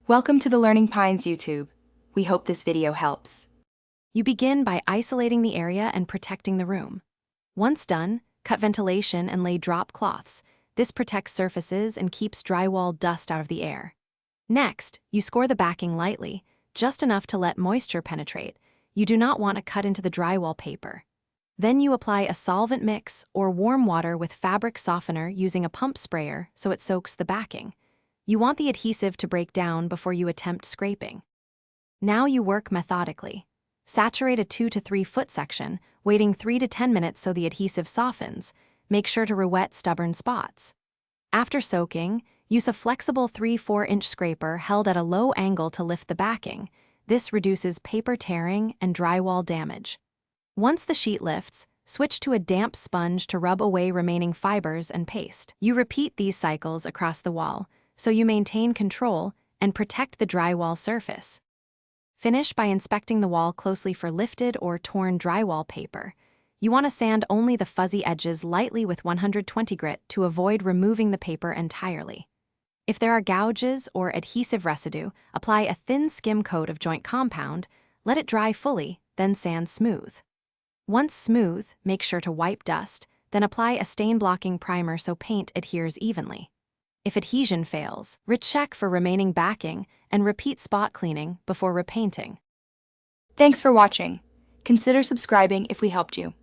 Welcome to the Learning Pines YouTube. We hope this video helps. You begin by isolating the area and protecting the room. Once done, cut ventilation and lay drop cloths. This protects surfaces and keeps drywall dust out of the air. Next, you score the backing lightly, just enough to let moisture penetrate. You do not want to cut into the drywall paper. Then you apply a solvent mix or warm water with fabric softener using a pump sprayer so it soaks the backing. You want the adhesive to break down before you attempt scraping. Now you work methodically. Saturate a 2 to 3 foot section, waiting 3 to 10 minutes so the adhesive softens. Make sure to re-wet stubborn spots. After soaking, use a flexible 3-4 inch scraper held at a low angle to lift the backing. This reduces paper tearing and drywall damage. Once the sheet lifts, switch to a damp sponge to rub away remaining fibers and paste. You repeat these cycles across the wall, so you maintain control and protect the drywall surface. Finish by inspecting the wall closely for lifted or torn drywall paper. You want to sand only the fuzzy edges lightly with 120 grit to avoid removing the paper entirely. If there are gouges or adhesive residue, apply a thin skim coat of joint compound, let it dry fully, then sand smooth. Once smooth, make sure to wipe dust, then apply a stain-blocking primer so paint adheres evenly. If adhesion fails, recheck for remaining backing and repeat spot cleaning before repainting. Thanks for watching. Consider subscribing if we helped you.